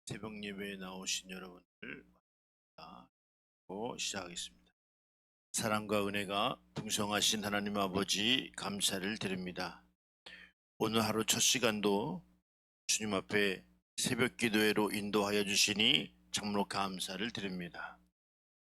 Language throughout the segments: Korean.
새벽 예배에 나오신 여러분들 시작하겠습니다. 사랑과 은혜가 풍성하신 하나님 아버지 감사를 드립니다. 오늘 하루 첫 시간도 주님 앞에 새벽 기도회로 인도하여 주시니 참으로 감사를 드립니다.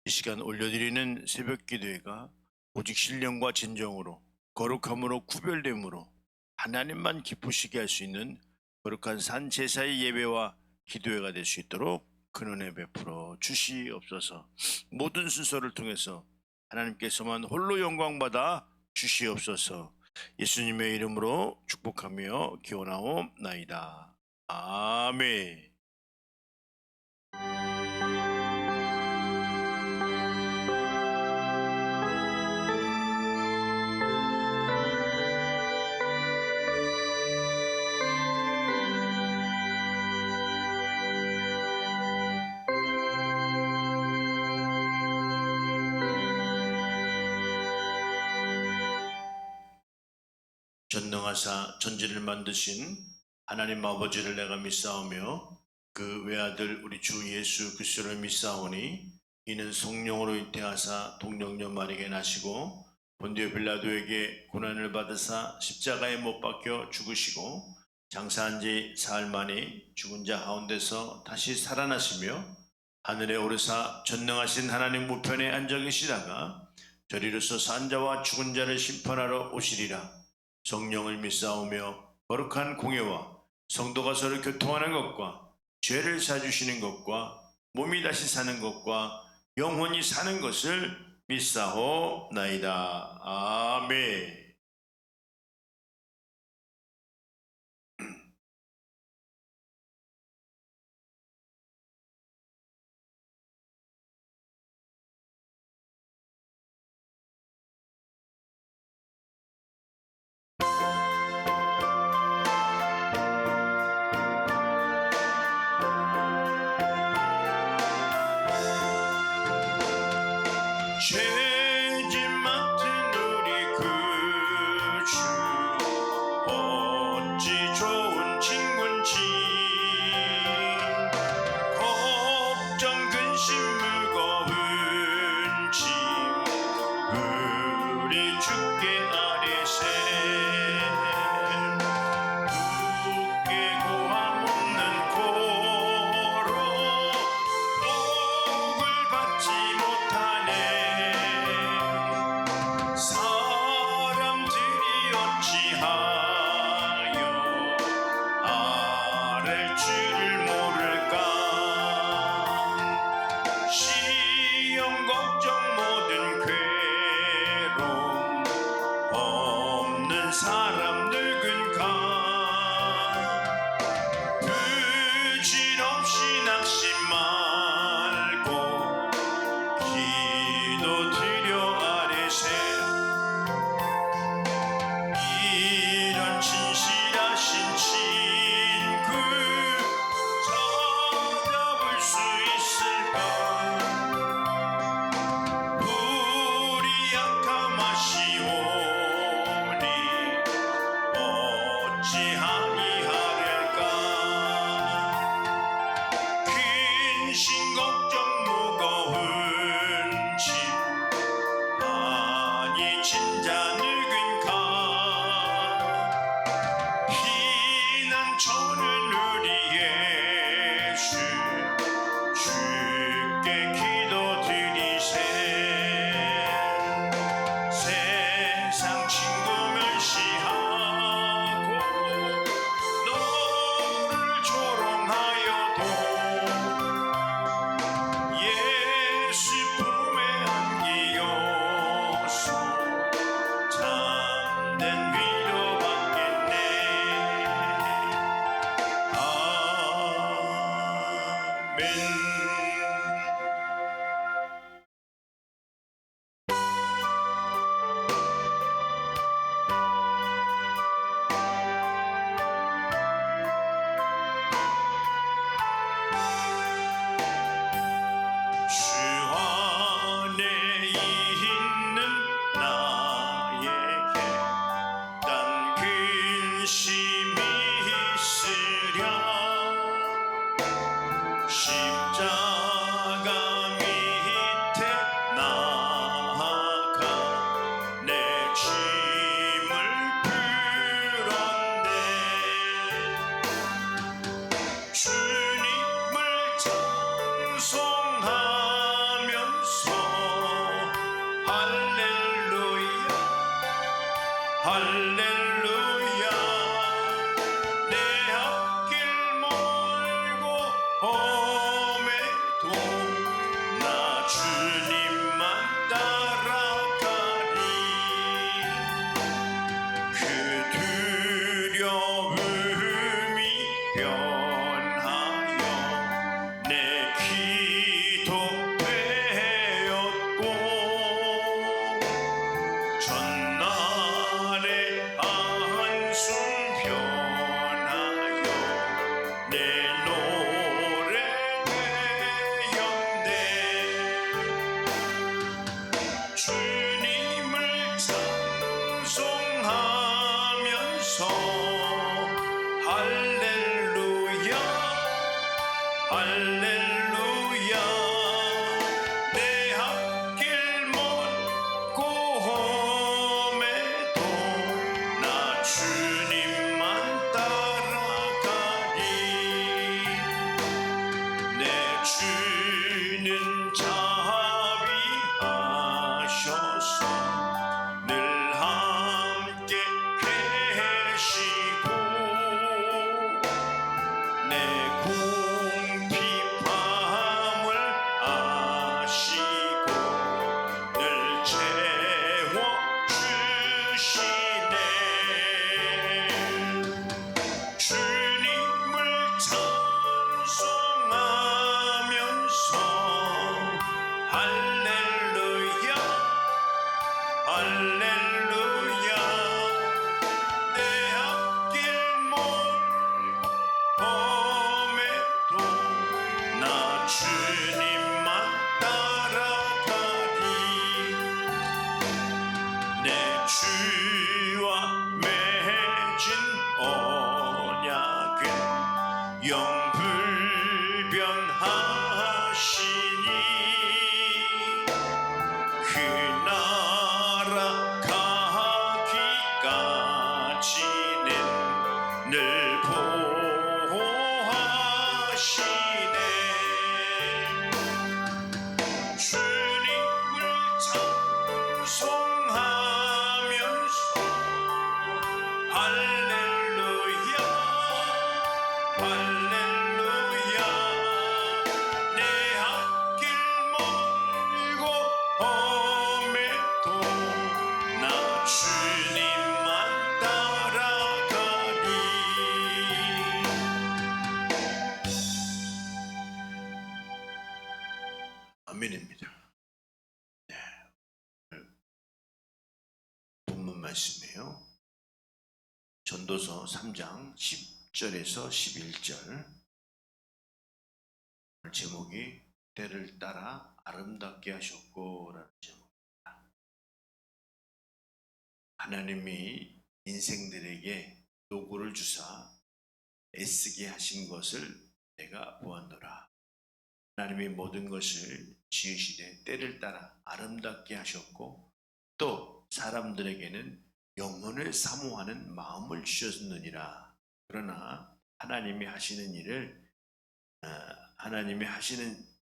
이 시간 올려드리는 새벽 기도회가 오직 신령과 진정으로 거룩함으로 구별됨으로 하나님만 기쁘시게 할 수 있는 거룩한 산 제사의 예배와 기도회가 될 수 있도록 근은혜 베풀어 주시옵소서. 모든 순서를 통해서 하나님께서만 홀로 영광받아 주시옵소서. 예수님의 이름으로 축복하며 기원하옵나이다. 아멘. 전능하사 천지를 만드신 하나님 아버지를 내가 믿사오며 그 외아들 우리 주 예수 그리스도를 믿사오니 이는 성령으로 잉태하사 동정녀 마리아에게 나시고 본디오 빌라도에게 고난을 받으사 십자가에 못 박혀 죽으시고 장사한 지 사흘 만에 죽은 자 가운데서 다시 살아나시며 하늘에 오르사 전능하신 하나님 우편에 앉아 계시다가 저리로서 산 자와 죽은 자를 심판하러 오시리라. 성령을 믿사오며 거룩한 공예와 성도가 서로 교통하는 것과 죄를 사주시는 것과 몸이 다시 사는 것과 영원히 사는 것을 믿사오나이다. 아멘. 죄짐 맡은 우리 구주 어찌 좋은 친구인지 걱정 근심 무거운 짐 우리 주께 아뢰세 굳게 고함 없는 고로 복을 받지 못하네. 사람들이 어찌하여 아랠 줄을 모를까. 시험 걱정 모든 괴로움 없는 사람 누군가. 부질없이 낙심 말고 기도드려 아뢰세. 이런 진실하신 친구 찾아볼 수 있을까. 우리 약함 아시오니 어찌하니 하랴까. 근심 걱정 무거운 짐 많이 진자 누군가. 피난처는 우리 예수 주께 기도드리세. 세상 친구 멸시하고 너를 조롱하여도 예수 품에 안기어서 참된 위로받겠네. 아멘. 주 안에 있는 나에게 딴 근심이 있으랴. 십자가 밑에 나아가 내 짐을 풀었네. 주님을 찬송하면서 할렐루야 할렐루야. 내 앞길 멀고 험해도 나 주님만 따라가리. 그 두려움이 변하여 내 기도 되었고 전날의 한숨 변하여 내 노래 되었네. 주님을 찬송하면서 할렐루야 할렐루야. 내 앞길 멀고 험해도 나 주님만 따라가리. 내 주는 자비하셔서 늘 함께 계시고 내 궁핍함을 아시고 늘 채워주시네. 주님을 찬송하면서 할렐루야 할렐루야. 내 앞길 멀고 험해도 나 주님만 따라가리. 내 주와 맺은 언약은 영불변하시니 그 나라 가기까지는 늘 보호하시네. 주님을 찬송하면서 할렐루야 할렐루야. 내 앞길 멀고 험해도 나 주님만 따라가리. 아멘입니다. 네, 본문 말씀이에요. 전도서 3장 10절에서 11절. 제목이 때를 따라 아름답게 하셨고라는 제목입니다. 하나님이 인생들에게 도구를 주사 애쓰게 하신 것을 내가 보았노라. 하나님이 모든 것을 지으시되 때를 따라 아름답게 하셨고 또 사람들에게는 영혼을 사모하는 마음을 주셨느니라. 그러나 하나님이 하시는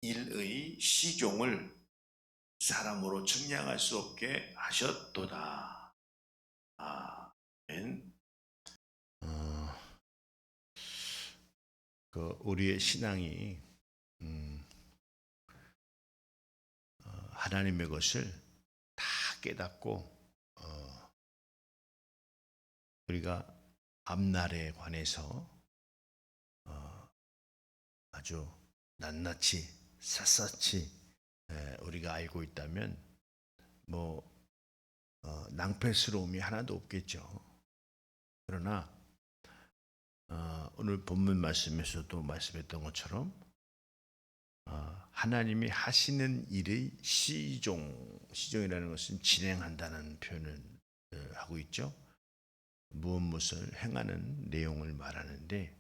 일의 시종을 사람으로 측량할 수 없게 하셨도다. 아멘. 우리의 신앙이 하나님의 것을 다 깨닫고 우리가 앞날에 관해서 아주 낱낱이 샅샅이 우리가 알고 있다면 낭패스러움이 하나도 없겠죠. 그러나 오늘 본문 말씀에서도 말씀했던 것처럼 하나님이 하시는 일의 시종이라는 것은 진행한다는 표현을 하고 있죠. 무엇을 행하는 내용을 말하는데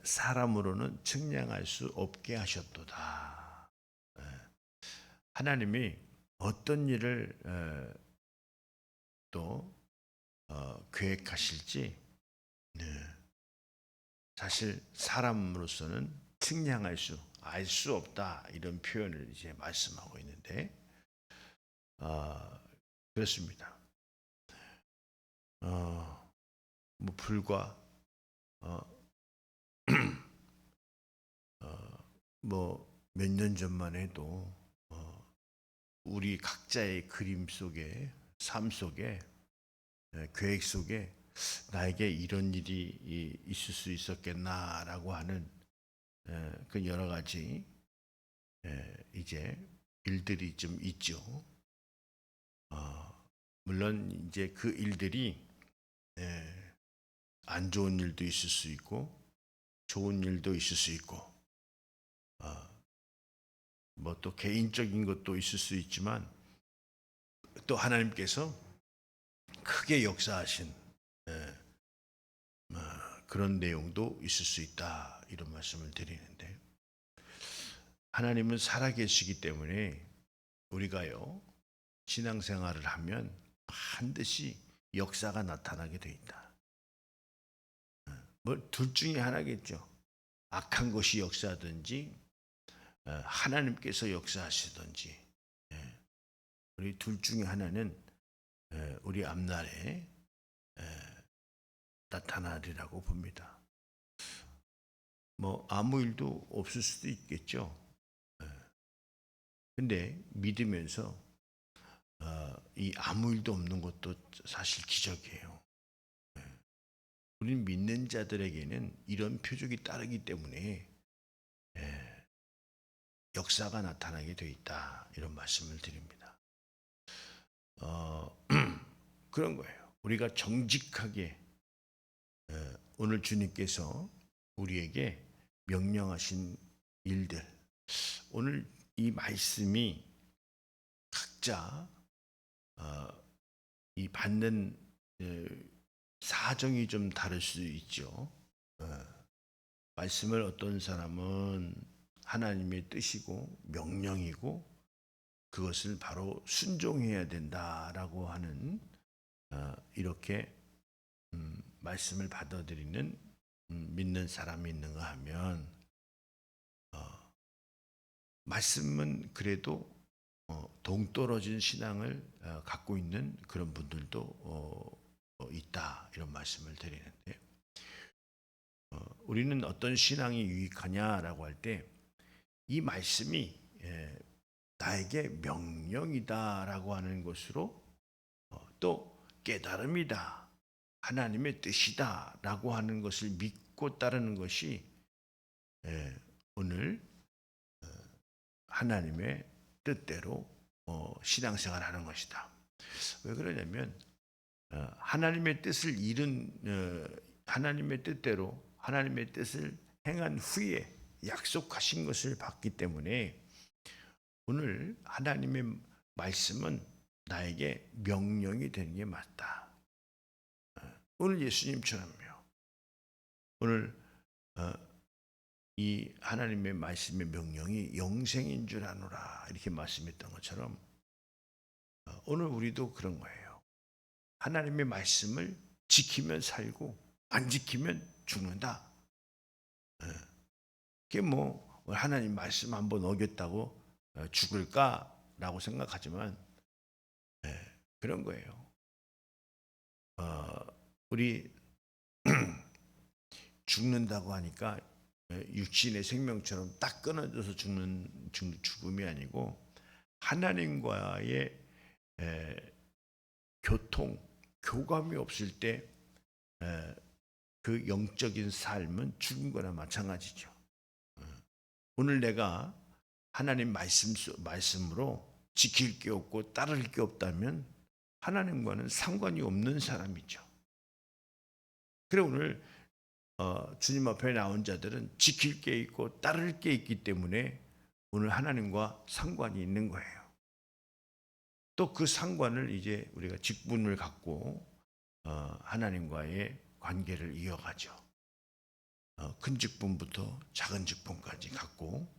사람으로는 측량할 수 없게 하셨도다. 하나님이 어떤 일을 또 계획하실지 사실 사람으로서는 측량할 수, 알 수 없다, 이런 표현을 이제 말씀하고 있는데 그렇습니다. 뭐 불과 뭐 몇 년 전만 해도 우리 각자의 그림 속에, 삶 속에, 계획 속에 나에게 이런 일이 있을 수 있었겠나라고 하는 그 여러 가지 이제 일들이 좀 있죠. 물론 이제 그 일들이 안 좋은 일도 있을 수 있고 좋은 일도 있을 수 있고 뭐 또 개인적인 것도 있을 수 있지만 또 하나님께서 크게 역사하신 그런 내용도 있을 수 있다, 이런 말씀을 드리는데, 하나님은 살아계시기 때문에 우리가요 신앙생활을 하면 반드시 역사가 나타나게 돼 있다. 뭐 둘 중에 하나겠죠. 악한 것이 역사하든지 하나님께서 역사하시든지, 우리 둘 중에 하나는 우리 앞날에 나타나리라고 봅니다. 뭐 아무 일도 없을 수도 있겠죠. 근데 믿으면서 이 아무 일도 없는 것도 사실 기적이에요. 우리는 믿는 자들에게는 이런 표적이 따르기 때문에 역사가 나타나게 돼 있다, 이런 말씀을 드립니다. 그런 거예요. 우리가 정직하게 오늘 주님께서 우리에게 명령하신 일들, 오늘 이 말씀이 각자 이 받는 사정이 좀 다를 수 있죠. 말씀을 어떤 사람은 하나님의 뜻이고 명령이고 그것을 바로 순종해야 된다라고 하는 이렇게 말씀을 받아들이는 믿는 사람이 있는가 하면 말씀은 그래도 동떨어진 신앙을 갖고 있는 그런 분들도 있다, 이런 말씀을 드리는데, 우리는 어떤 신앙이 유익하냐라고 할 때 이 말씀이 나에게 명령이다라고 하는 것으로 또 깨달음이다, 하나님의 뜻이다라고 하는 것을 믿고 따르는 것이 오늘 하나님의 뜻대로 신앙생활을 하는 것이다. 왜 그러냐면 하나님의 뜻을 하나님의 뜻대로 하나님의 뜻을 행한 후에 약속하신 것을 받기 때문에 오늘 하나님의 말씀은 나에게 명령이 되는 게 맞다. 오늘 예수님처럼요. 오늘 이 하나님의 말씀의 명령이 영생인 줄 아노라, 이렇게 말씀했던 것처럼 오늘 우리도 그런 거예요. 하나님의 말씀을 지키면 살고 안 지키면 죽는다. 그게 뭐 하나님 말씀 한번 어겼다고 죽을까라고 생각하지만 그런 거예요. 우리 죽는다고 하니까 육신의 생명처럼 딱 끊어져서 죽는 죽음이 아니고 하나님과의 교감이 없을 때 그 영적인 삶은 죽은 거나 마찬가지죠. 오늘 내가 하나님 말씀으로 지킬 게 없고 따를 게 없다면 하나님과는 상관이 없는 사람이죠. 그래 오늘 주님 앞에 나온 자들은 지킬 게 있고 따를 게 있기 때문에 오늘 하나님과 상관이 있는 거예요. 또 그 상관을 이제 우리가 직분을 갖고 하나님과의 관계를 이어가죠. 큰 직분부터 작은 직분까지 갖고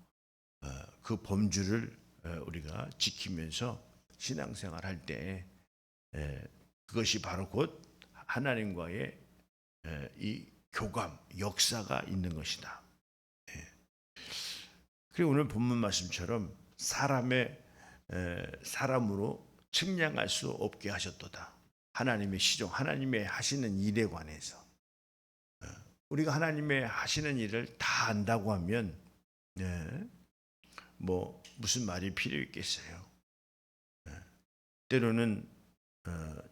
그 범주를 우리가 지키면서 신앙생활할 때 그것이 바로 곧 하나님과의 이 교감, 역사가 있는 것이다. 그리고 오늘 본문 말씀처럼 사람으로 측량할 수 없게 하셨도다. 하나님의 시종, 하나님의 하시는 일에 관해서 우리가 하나님의 하시는 일을 다 안다고 하면 뭐 무슨 말이 필요 있겠어요. 때로는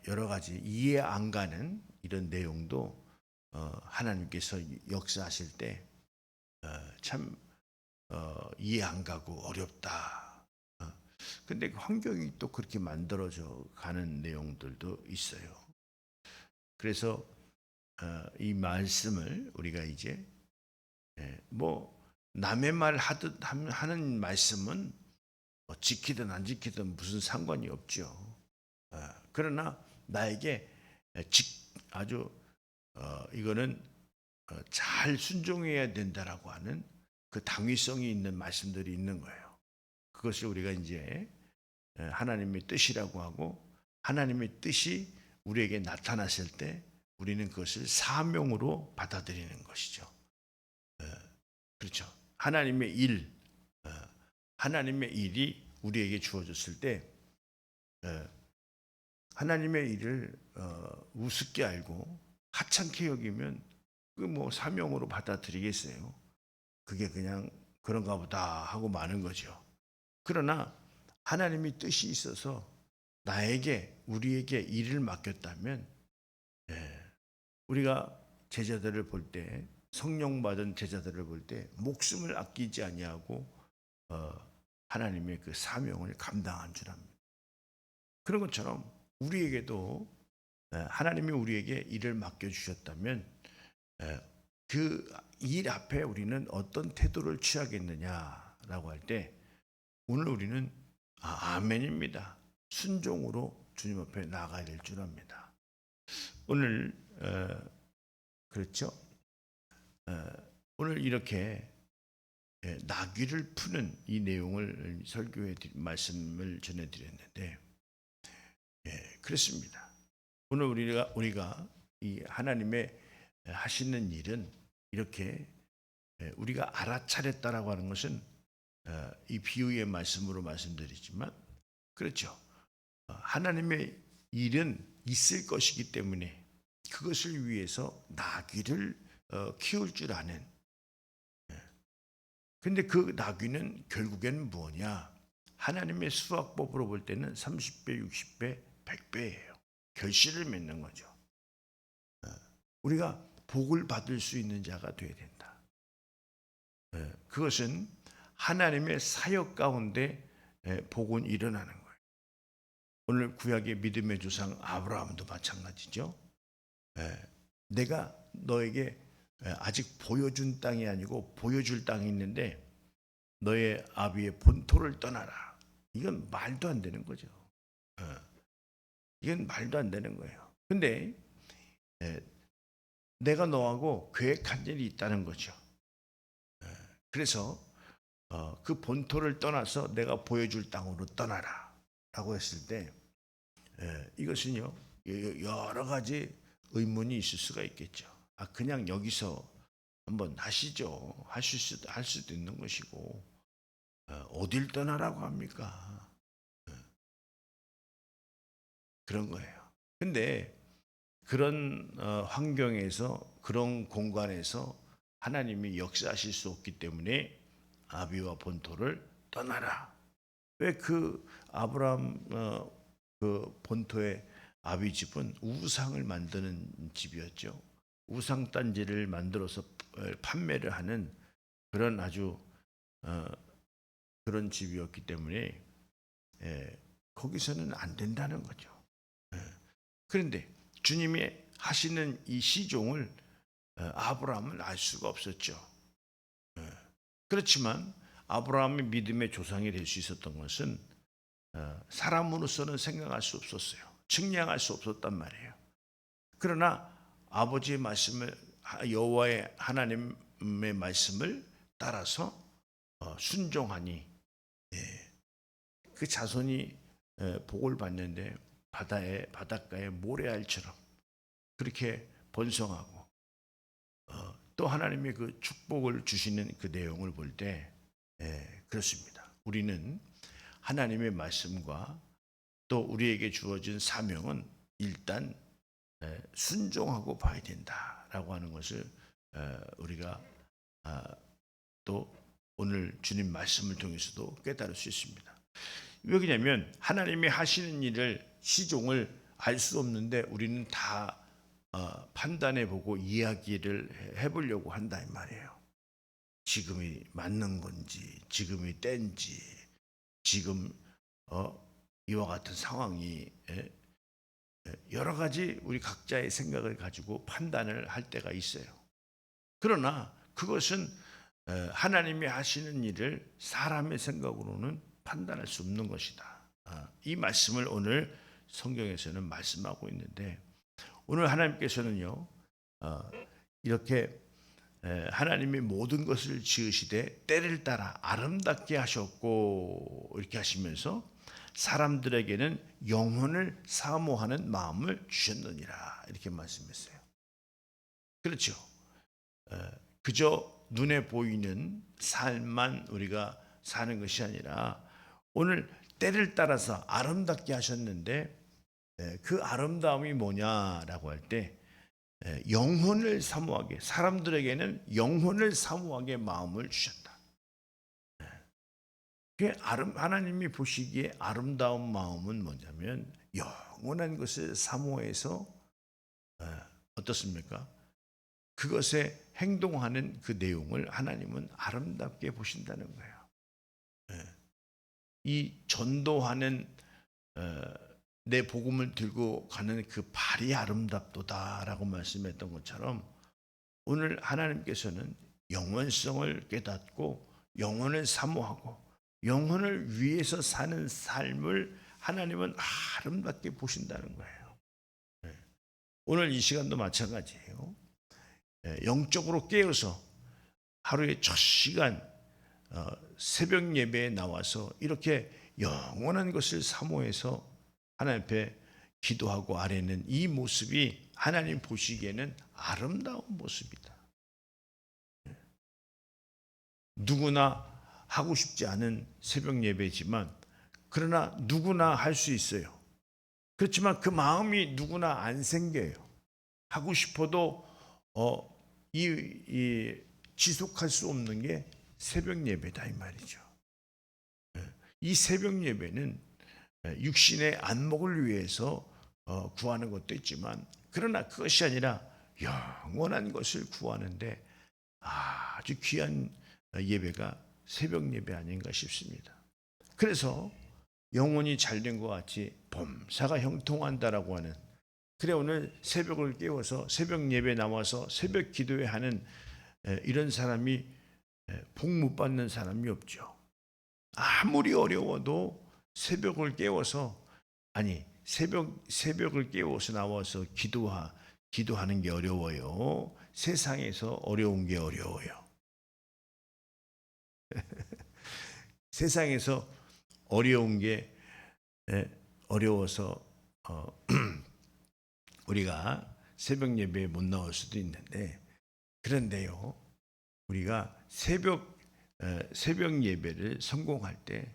여러 가지 이해 안 가는 이런 내용도 하나님께서 역사하실 때 참 이해 안 가고 어렵다. 근데 그 환경이 또 그렇게 만들어져 가는 내용들도 있어요. 그래서 이 말씀을 우리가 이제 뭐 남의 말 하듯 하는 말씀은 지키든 안 지키든 무슨 상관이 없죠. 그러나 나에게 아주 이거는 잘 순종해야 된다라고 하는 그 당위성이 있는 말씀들이 있는 거예요. 그것을 우리가 이제 하나님의 뜻이라고 하고 하나님의 뜻이 우리에게 나타났을 때 우리는 그것을 사명으로 받아들이는 것이죠. 그렇죠. 하나님의 하나님의 일이 우리에게 주어졌을 때 하나님의 일을 우습게 알고 하찮게 여기면 그 뭐 사명으로 받아들이겠어요. 그게 그냥 그런가 보다 하고 마는 거죠. 그러나 하나님의 뜻이 있어서 우리에게 일을 맡겼다면 우리가 제자들을 볼 때 성령 받은 제자들을 볼 때 목숨을 아끼지 아니하고 하나님의 그 사명을 감당한 줄 압니다. 그런 것처럼 우리에게도 하나님이 우리에게 일을 맡겨주셨다면 그 일 앞에 우리는 어떤 태도를 취하겠느냐라고 할 때 오늘 우리는 아멘입니다. 순종으로 주님 앞에 나아가야 될 줄 압니다. 오늘 그렇죠? 오늘 이렇게 나귀를 푸는 이 내용을 설교에 말씀을 전해드렸는데 그렇습니다. 오늘 우리가 이 하나님의 하시는 일은 이렇게 우리가 알아차렸다라고 하는 것은 이 비유의 말씀으로 말씀드리지만 그렇죠. 하나님의 일은 있을 것이기 때문에 그것을 위해서 나귀를 키울 줄 아는. 근데 그 나귀는 결국에는 뭐냐? 하나님의 수학법으로 볼 때는 30배, 60배, 100배예요. 결실을 맺는 거죠. 우리가 복을 받을 수 있는 자가 되어야 된다. 그것은 하나님의 사역 가운데 복은 일어나는 거예요. 오늘 구약의 믿음의 조상 아브라함도 마찬가지죠. 내가 너에게 아직 보여준 땅이 아니고 보여줄 땅이 있는데 너의 아비의 본토를 떠나라. 이건 말도 안 되는 거죠. 이건 말도 안 되는 거예요. 근데 내가 너하고 계획한 일이 있다는 거죠. 그래서 그 본토를 떠나서 내가 보여줄 땅으로 떠나라 라고 했을 때 이것은요 여러 가지 의문이 있을 수가 있겠죠. 그냥 여기서 한번 하시죠. 할 수도 있는 것이고 어딜 떠나라고 합니까? 그런 거예요. 근데 그런 환경에서 그런 공간에서 하나님이 역사하실 수 없기 때문에 아비와 본토를 떠나라. 왜 그 아브라함 그 본토의 아비 집은 우상을 만드는 집이었죠. 우상 단지를 만들어서 판매를 하는 그런 아주 그런 집이었기 때문에 거기서는 안 된다는 거죠. 그런데 주님이 하시는 이 시종을 아브라함은 알 수가 없었죠. 그렇지만 아브라함의 믿음의 조상이 될 수 있었던 것은 사람으로서는 생각할 수 없었어요. 측량할 수 없었단 말이에요. 그러나 아버지의 말씀을 여호와의 하나님 하나님의 말씀을 따라서 순종하니 그 자손이 복을 받는데 바닷가의 모래알처럼 그렇게 번성하고 또 하나님의 그 축복을 주시는 그 내용을 볼 때 그렇습니다. 우리는 하나님의 말씀과 또 우리에게 주어진 사명은 일단 순종하고 봐야 된다라고 하는 것을 우리가 또 오늘 주님 말씀을 통해서도 깨달을 수 있습니다. 왜 그러냐면 하나님이 하시는 일을 시종을 알 수 없는데 우리는 다 판단해보고 이야기를 해보려고 한다 이 말이에요. 지금이 맞는 건지, 지금이 때인지, 지금 이와 같은 상황이 여러 가지 우리 각자의 생각을 가지고 판단을 할 때가 있어요. 그러나 그것은 하나님이 하시는 일을 사람의 생각으로는 판단할 수 없는 것이다. 이 말씀을 오늘 성경에서는 말씀하고 있는데 오늘 하나님께서는요 이렇게 하나님이 모든 것을 지으시되 때를 따라 아름답게 하셨고 이렇게 하시면서 사람들에게는 영혼을 사모하는 마음을 주셨느니라 이렇게 말씀했어요. 그렇죠. 그저 눈에 보이는 삶만 우리가 사는 것이 아니라 오늘 때를 따라서 아름답게 하셨는데 그 아름다움이 뭐냐라고 할 때 영혼을 사모하게 사람들에게는 영혼을 사모하게 마음을 주셨다. 하나님이 보시기에 아름다운 마음은 뭐냐면 영원한 것을 사모해서 어떻습니까? 그것에 행동하는 그 내용을 하나님은 아름답게 보신다는 거예요. 이 전도하는 내 복음을 들고 가는 그 발이 아름답도다라고 말씀했던 것처럼 오늘 하나님께서는 영원성을 깨닫고 영혼을 사모하고 영혼을 위해서 사는 삶을 하나님은 아름답게 보신다는 거예요. 오늘 이 시간도 마찬가지예요. 영적으로 깨어서 하루에 첫 시간 새벽 예배에 나와서 이렇게 영원한 것을 사모해서 하나님 앞에 기도하고 아뢰는 이 모습이 하나님 보시기에는 아름다운 모습이다. 누구나 하고 싶지 않은 새벽 예배지만 그러나 누구나 할 수 있어요. 그렇지만 그 마음이 누구나 안 생겨요. 하고 싶어도 지속할 수 없는 게 새벽 예배다 이 말이죠. 이 새벽 예배는 육신의 안목을 위해서 구하는 것도 있지만 그러나 그것이 아니라 영원한 것을 구하는데 아주 귀한 예배가 새벽 예배 아닌가 싶습니다. 그래서 영혼이 잘된 것 같이 범사가 형통한다라고 하는 그래 오늘 새벽을 깨워서 새벽 예배 나와서 새벽 기도회 하는 이런 사람이 복 못 받는 사람이 없죠. 아무리 어려워도 새벽을 깨워서 새벽을 깨워서 나와서 기도하는 게 어려워요. 세상에서 어려운 게 어려워요. 세상에서 어려운 게 어려워서 우리가 새벽 예배에 못 나올 수도 있는데 그런데요 우리가 새벽 예배를 성공할 때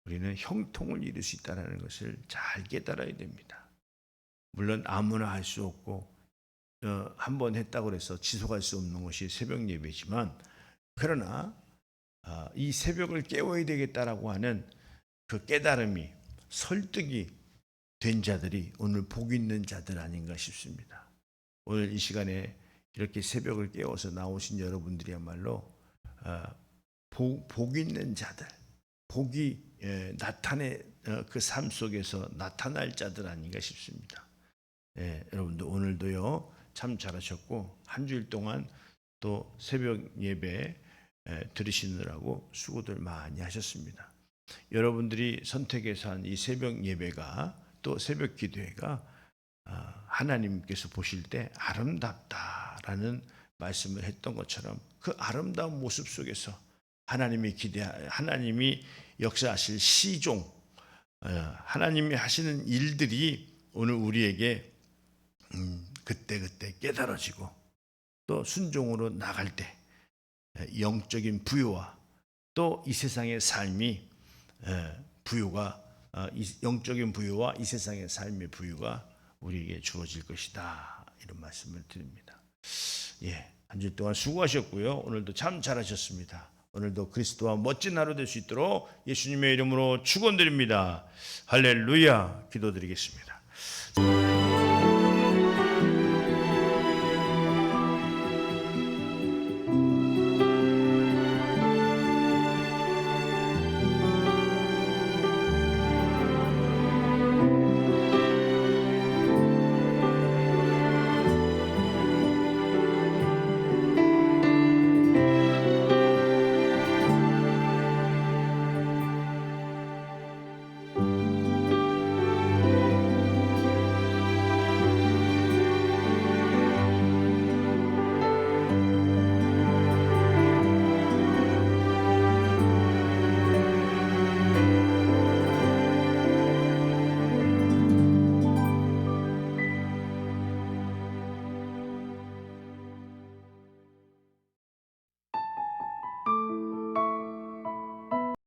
우리는 형통을 이룰 수 있다는 것을 잘 깨달아야 됩니다. 물론 아무나 할 수 없고 한 번 했다고 해서 지속할 수 없는 것이 새벽 예배지만 그러나 이 새벽을 깨워야 되겠다라고 하는 그 깨달음이 설득이 된 자들이 오늘 복 있는 자들 아닌가 싶습니다. 오늘 이 시간에 이렇게 새벽을 깨워서 나오신 여러분들이야말로 복 있는 자들, 복이 그 삶 속에서 나타날 자들 아닌가 싶습니다. 여러분들 오늘도요 참 잘하셨고 한 주일 동안 또 새벽 예배 들으시느라고 수고들 많이 하셨습니다. 여러분들이 선택해서 한 이 새벽 예배가 또 새벽 기도회가 하나님께서 보실 때 아름답다라는 말씀을 했던 것처럼 그 아름다운 모습 속에서 하나님이 역사하실 시종, 하나님이 하시는 일들이 오늘 우리에게 그때그때 깨달아지고 또 순종으로 나갈 때 영적인 부요와 또 이 세상의 삶이 영적인 부요와 이 세상의 삶의 부요가 우리에게 주어질 것이다. 이런 말씀을 드립니다. 한 주 동안 수고하셨고요. 오늘도 참 잘하셨습니다. 오늘도 그리스도와 멋진 하루 될 수 있도록 예수님의 이름으로 축원드립니다. 할렐루야. 기도드리겠습니다.